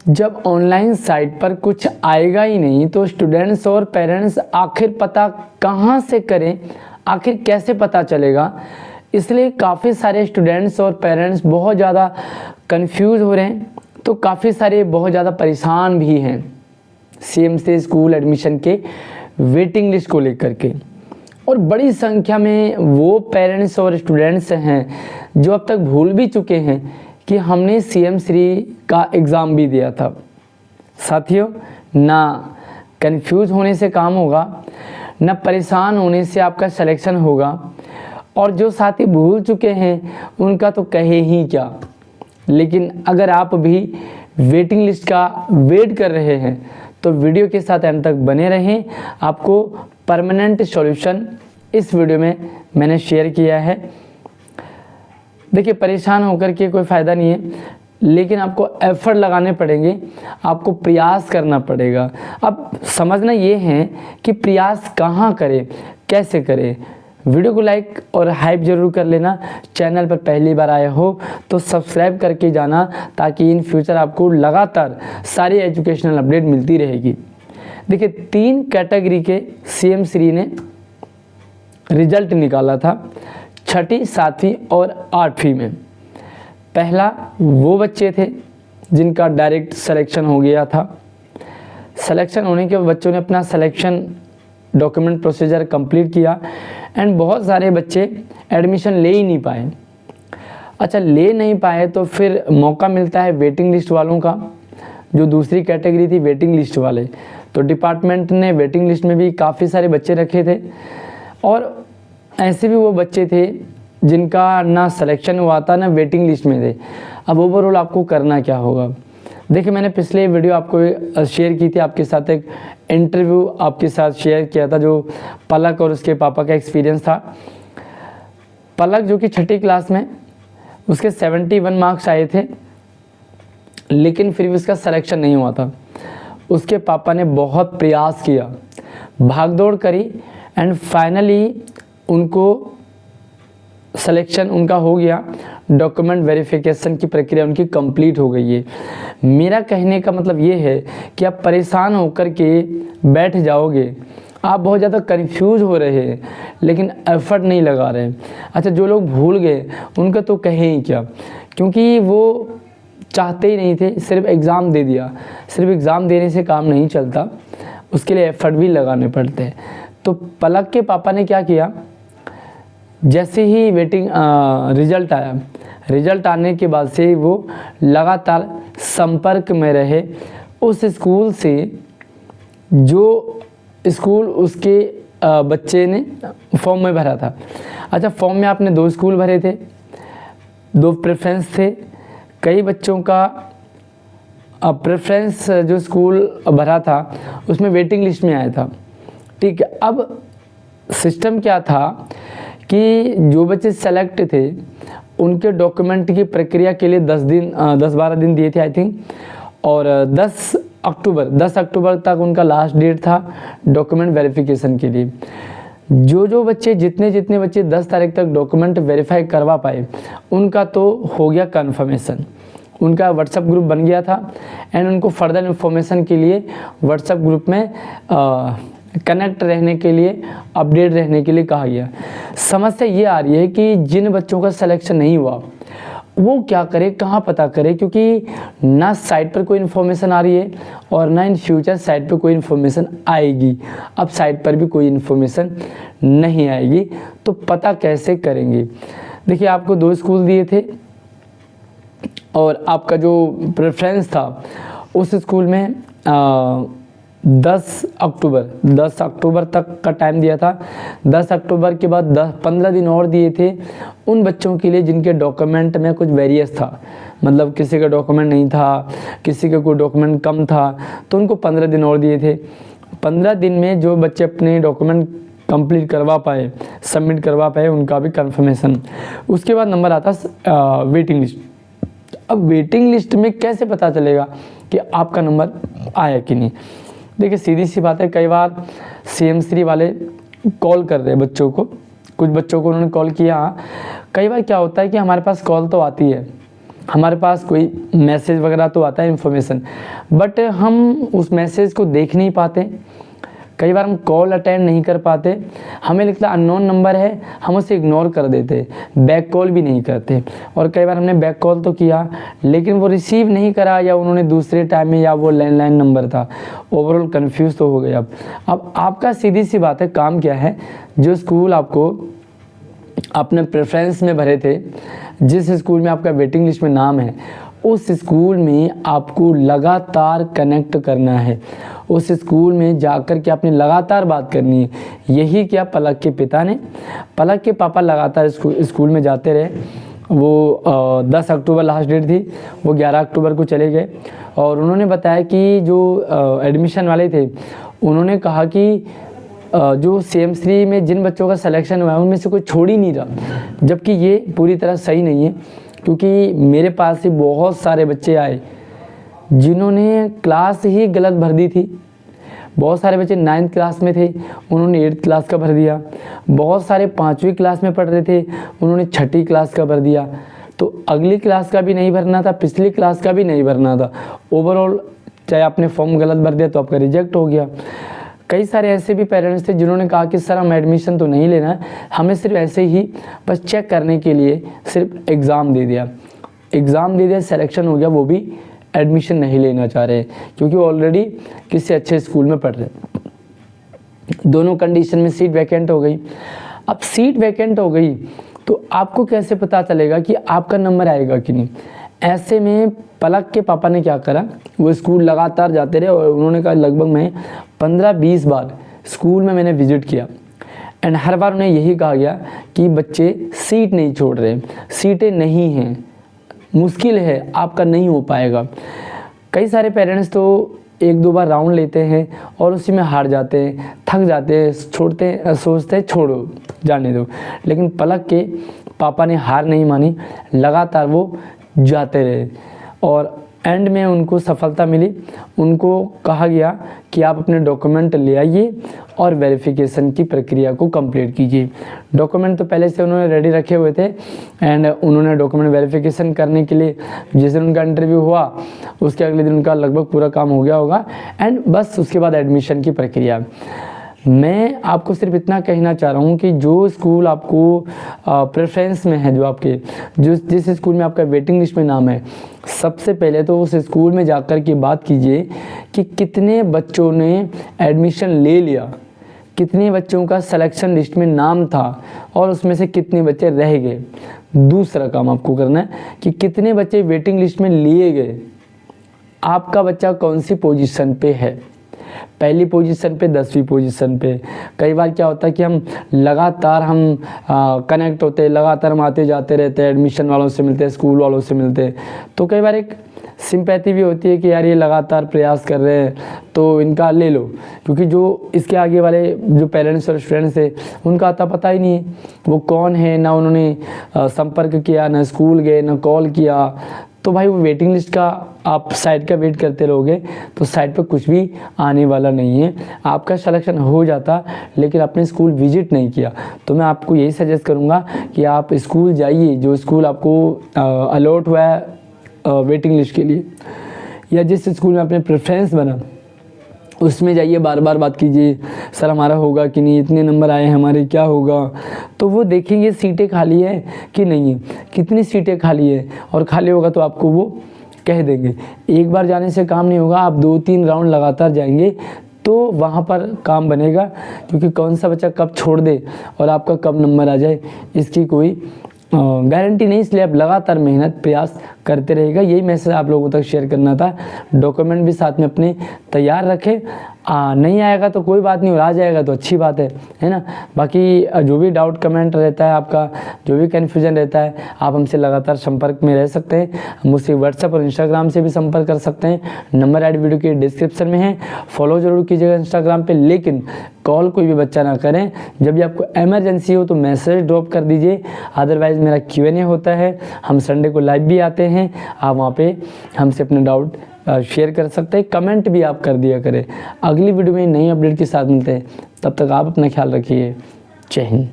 जब online site पर कुछ आएगा ही नहीं तो स्टूडेंट्स और पेरेंट्स आखिर पता कहाँ से करें, आखिर कैसे पता चलेगा। इसलिए काफ़ी सारे स्टूडेंट्स और पेरेंट्स बहुत ज़्यादा कंफ्यूज हो रहे हैं, तो काफ़ी सारे बहुत ज़्यादा परेशान भी हैं सीएमसी स्कूल एडमिशन के वेटिंग लिस्ट को लेकर के। और बड़ी संख्या में वो पेरेंट्स और स्टूडेंट्स हैं जो अब तक भूल भी चुके हैं कि हमने CM3 का एग्ज़ाम भी दिया था। साथियों, ना कंफ्यूज होने से काम होगा, ना परेशान होने से आपका सिलेक्शन होगा, और जो साथी भूल चुके हैं उनका तो कहे ही क्या। लेकिन अगर आप भी वेटिंग लिस्ट का वेट कर रहे हैं तो वीडियो के साथ एंड तक बने रहें। आपको परमानेंट सॉल्यूशन इस वीडियो में मैंने शेयर किया है। देखिए, परेशान होकर के कोई फ़ायदा नहीं है, लेकिन आपको एफर्ट लगाने पड़ेंगे, आपको प्रयास करना पड़ेगा। अब समझना ये है कि प्रयास कहाँ करें, कैसे करें। वीडियो को लाइक और हाइप ज़रूर कर लेना। चैनल पर पहली बार आए हो तो सब्सक्राइब करके जाना, ताकि इन फ्यूचर आपको लगातार सारी एजुकेशनल अपडेट मिलती रहेगी। देखिए, 3 कैटेगरी के CM3 ने रिजल्ट निकाला था, 6ठी, 7वीं और 8वीं में। पहला वो बच्चे थे जिनका डायरेक्ट सिलेक्शन हो गया था। सिलेक्शन होने के बाद बच्चों ने अपना सिलेक्शन डॉक्यूमेंट प्रोसीजर कंप्लीट किया एंड बहुत सारे बच्चे एडमिशन ले ही नहीं पाए। अच्छा, ले नहीं पाए तो फिर मौका मिलता है वेटिंग लिस्ट वालों का, जो दूसरी कैटेगरी थी वेटिंग लिस्ट वाले। तो डिपार्टमेंट ने वेटिंग लिस्ट में भी काफ़ी सारे बच्चे रखे थे, और ऐसे भी वो बच्चे थे जिनका ना सिलेक्शन हुआ था ना वेटिंग लिस्ट में थे। अब ओवरऑल आपको करना क्या होगा। देखिए, मैंने पिछले वीडियो आपको शेयर की थी, आपके साथ एक इंटरव्यू आपके साथ शेयर किया था, जो पलक और उसके पापा का एक्सपीरियंस था। पलक जो कि 6ठी क्लास में, उसके 71 मार्क्स आए थे, लेकिन फिर भी उसका सिलेक्शन नहीं हुआ था। उसके पापा ने बहुत प्रयास किया, भागदौड़ करी एंड फाइनली उनको सिलेक्शन उनका हो गया। डॉक्यूमेंट वेरिफिकेशन की प्रक्रिया उनकी कंप्लीट हो गई है। मेरा कहने का मतलब ये है कि आप परेशान होकर के बैठ जाओगे, आप बहुत ज़्यादा कंफ्यूज हो रहे हैं लेकिन एफर्ट नहीं लगा रहे। अच्छा, जो लोग भूल गए उनका तो कहें ही क्या, क्योंकि वो चाहते ही नहीं थे, सिर्फ एग्ज़ाम दे दिया। सिर्फ एग्ज़ाम देने से काम नहीं चलता, उसके लिए एफर्ट भी लगाने पड़ते हैं। तो पलक के पापा ने क्या किया, जैसे ही वेटिंग रिज़ल्ट आया, रिज़ल्ट आने के बाद से वो लगातार संपर्क में रहे उस स्कूल से जो स्कूल उसके बच्चे ने फॉर्म में भरा था। अच्छा, फॉर्म में आपने 2 स्कूल भरे थे, 2 प्रेफरेंस थे। कई बच्चों का प्रेफरेंस जो स्कूल भरा था उसमें वेटिंग लिस्ट में आया था। ठीक है, अब सिस्टम क्या था कि जो बच्चे सेलेक्ट थे उनके डॉक्यूमेंट की प्रक्रिया के लिए 10-12 दिन दिए थे आई थिंक, और 10 अक्टूबर तक उनका लास्ट डेट था डॉक्यूमेंट वेरिफिकेशन के लिए। जो बच्चे जितने बच्चे 10 तारीख तक डॉक्यूमेंट वेरीफाई करवा पाए उनका तो हो गया कन्फर्मेशन, उनका व्हाट्सएप ग्रुप बन गया था एंड उनको फर्दर इन्फॉर्मेशन के लिए व्हाट्सएप ग्रुप में कनेक्ट रहने के लिए, अपडेट रहने के लिए कहा गया। समस्या ये आ रही है कि जिन बच्चों का सिलेक्शन नहीं हुआ वो क्या करे, कहाँ पता करे, क्योंकि ना साइट पर कोई इन्फॉर्मेशन आ रही है और ना इन फ्यूचर साइट पर कोई इन्फॉर्मेशन आएगी। अब साइट पर भी कोई इन्फॉर्मेशन नहीं आएगी तो पता कैसे करेंगे। देखिए, आपको 2 स्कूल दिए थे और आपका जो प्रेफरेंस था उस स्कूल में 10 अक्टूबर तक का टाइम दिया था। 10 अक्टूबर के बाद 15 दिन और दिए थे उन बच्चों के लिए जिनके डॉक्यूमेंट में कुछ वेरियस था, मतलब किसी का डॉक्यूमेंट नहीं था, किसी का कोई डॉक्यूमेंट कम था, तो उनको 15 दिन और दिए थे। 15 दिन में जो बच्चे अपने डॉक्यूमेंट कंप्लीट करवा पाए, सबमिट करवा पाए, उनका भी कंफर्मेशन। उसके बाद नंबर आता वेटिंग लिस्ट। अब वेटिंग लिस्ट में कैसे पता चलेगा कि आपका नंबर आया कि नहीं। देखिए, सीधी सी बात है, कई बार CM3 वाले कॉल कर रहे हैं बच्चों को, कुछ बच्चों को उन्होंने कॉल किया। कई बार क्या होता है कि हमारे पास कॉल तो आती है हमारे पास कोई मैसेज वगैरह तो आता है इन्फॉर्मेशन, बट हम उस मैसेज को देख नहीं पाते। कई बार हम कॉल अटेंड नहीं कर पाते, हमें लगता है अननोन नंबर है, हम उसे इग्नोर कर देते, बैक कॉल भी नहीं करते। और कई बार हमने बैक कॉल तो किया लेकिन वो रिसीव नहीं करा, या उन्होंने दूसरे टाइम में, या वो लैंडलाइन नंबर था। ओवरऑल कंफ्यूज तो हो गए। अब आपका सीधी सी बात है, काम क्या है, जो स्कूल आपको अपने प्रेफरेंस में भरे थे, जिस स्कूल में आपका वेटिंग लिस्ट में नाम है, उस स्कूल में आपको लगातार कनेक्ट करना है। उस स्कूल में जाकर के आपने लगातार बात करनी है। यही क्या पलक के पिता ने, पलक के पापा लगातार स्कूल में जाते रहे। वो 10 अक्टूबर लास्ट डेट थी, वो 11 अक्टूबर को चले गए। और उन्होंने बताया कि जो एडमिशन वाले थे, उन्होंने कहा कि जो CM3 में जिन बच्चों का सिलेक्शन हुआ है उनमें से कोई छोड़ ही नहीं रहा, जबकि ये पूरी तरह सही नहीं है। क्योंकि मेरे पास ही बहुत सारे बच्चे आए जिन्होंने क्लास ही गलत भर दी थी। बहुत सारे बच्चे 9th क्लास में थे, उन्होंने 8th क्लास का भर दिया। बहुत सारे 5वीं क्लास में पढ़ रहे थे, उन्होंने 6ठी क्लास का भर दिया। तो अगली क्लास का भी नहीं भरना था, पिछली क्लास का भी नहीं भरना था। ओवरऑल चाहे आपने फॉर्म गलत भर दिया तो आपका रिजेक्ट हो गया। कई सारे ऐसे भी पेरेंट्स थे जिन्होंने कहा कि सर हम एडमिशन तो नहीं लेना है, हमें सिर्फ ऐसे ही बस चेक करने के लिए सिर्फ एग्ज़ाम दे दिया, सिलेक्शन हो गया, वो भी एडमिशन नहीं लेना चाह रहे क्योंकि वो ऑलरेडी किसी अच्छे स्कूल में पढ़ रहे। दोनों कंडीशन में सीट वैकेंट हो गई। अब सीट वैकेंट हो गई तो आपको कैसे पता चलेगा कि आपका नंबर आएगा कि नहीं। ऐसे में पलक के पापा ने क्या करा, वो स्कूल लगातार जाते रहे और उन्होंने कहा लगभग मैं 15-20 बार स्कूल में मैंने विजिट किया एंड हर बार उन्हें यही कहा गया कि बच्चे सीट नहीं छोड़ रहे, सीटें नहीं हैं, मुश्किल है, आपका नहीं हो पाएगा। कई सारे पेरेंट्स तो 1-2 बार राउंड लेते हैं और उसी में हार जाते हैं, थक जाते हैं, छोड़ते हैं, सोचते हैं छोड़ो जाने दो। लेकिन पलक के पापा ने हार नहीं मानी, लगातार वो जाते रहे और एंड में उनको सफलता मिली। उनको कहा गया कि आप अपने डॉक्यूमेंट ले आइए और वेरिफिकेशन की प्रक्रिया को कंप्लीट कीजिए। डॉक्यूमेंट तो पहले से उन्होंने रेडी रखे हुए थे एंड उन्होंने डॉक्यूमेंट वेरिफिकेशन करने के लिए जिस दिन उनका इंटरव्यू हुआ उसके अगले दिन उनका लगभग पूरा काम हो गया होगा एंड बस उसके बाद एडमिशन की प्रक्रिया। मैं आपको सिर्फ इतना कहना चाह रहा हूँ कि जो स्कूल आपको प्रेफरेंस में है, जो आपके जिस स्कूल में आपका वेटिंग लिस्ट में नाम है, सबसे पहले तो उस स्कूल में जाकर के बात कीजिए कि कितने बच्चों ने एडमिशन ले लिया, कितने बच्चों का सिलेक्शन लिस्ट में नाम था और उसमें से कितने बच्चे रह गए। दूसरा काम आपको करना है कि कितने बच्चे वेटिंग लिस्ट में लिए गए, आपका बच्चा कौन सी पोजीशन पे है, पहली पोजीशन पे, 10वीं पोजीशन पे। कई बार क्या होता है कि हम लगातार कनेक्ट होते हैं, लगातार हम आते जाते रहते हैं, एडमिशन वालों से मिलते हैं, स्कूल वालों से मिलते हैं, तो कई बार एक सिंपैथी भी होती है कि यार ये लगातार प्रयास कर रहे हैं तो इनका ले लो, क्योंकि जो इसके आगे वाले जो पेरेंट्स और स्टूडेंट्स है उनका आता पता ही नहीं है वो कौन है, ना उन्होंने संपर्क किया, ना स्कूल गए, ना कॉल किया। तो भाई वो वेटिंग लिस्ट का आप साइट का वेट करते रहोगे तो साइट पर कुछ भी आने वाला नहीं है। आपका सिलेक्शन हो जाता लेकिन आपने स्कूल विजिट नहीं किया। तो मैं आपको यही सजेस्ट करूँगा कि आप स्कूल जाइए जो स्कूल आपको अलॉट हुआ है वेटिंग लिस्ट के लिए, या जिस स्कूल में आपने प्रेफरेंस बना उसमें जाइए, बार बार बात कीजिए, सर हमारा होगा कि नहीं, इतने नंबर आए हैं हमारे, क्या होगा। तो वो देखेंगे सीटें खाली है कि नहीं है, कितनी सीटें खाली है, और खाली होगा तो आपको वो कह देंगे। एक बार जाने से काम नहीं होगा, आप 2-3 राउंड लगातार जाएंगे तो वहाँ पर काम बनेगा, क्योंकि कौन सा बच्चा कब छोड़ दे और आपका कब नंबर आ जाए इसकी कोई गारंटी नहीं। इसलिए आप लगातार मेहनत प्रयास करते रहेगा। यही मैसेज आप लोगों तक शेयर करना था। डॉक्यूमेंट भी साथ में अपने तैयार रखें, नहीं आएगा तो कोई बात नहीं, और आ जाएगा तो अच्छी बात है ना। बाकी जो भी डाउट कमेंट रहता है आपका, जो भी कन्फ्यूजन रहता है, आप हमसे लगातार संपर्क में रह सकते हैं। मुझसे व्हाट्सएप और इंस्टाग्राम से भी संपर्क कर सकते हैं। नंबर ऐड वीडियो के डिस्क्रिप्शन में है, फॉलो जरूर कीजिएगा इंस्टाग्राम पे, लेकिन कॉल कोई भी बच्चा ना करें। जब भी आपको इमरजेंसी हो तो मैसेज ड्रॉप कर दीजिए, अदरवाइज़ मेरा Q&A होता है, हम संडे को लाइव भी आते हैं, आप वहाँ पे हमसे अपने डाउट शेयर कर सकते हैं, कमेंट भी आप कर दिया करें। अगली वीडियो में नई अपडेट के साथ मिलते हैं, तब तक आप अपना ख्याल रखिए। जय हिंद।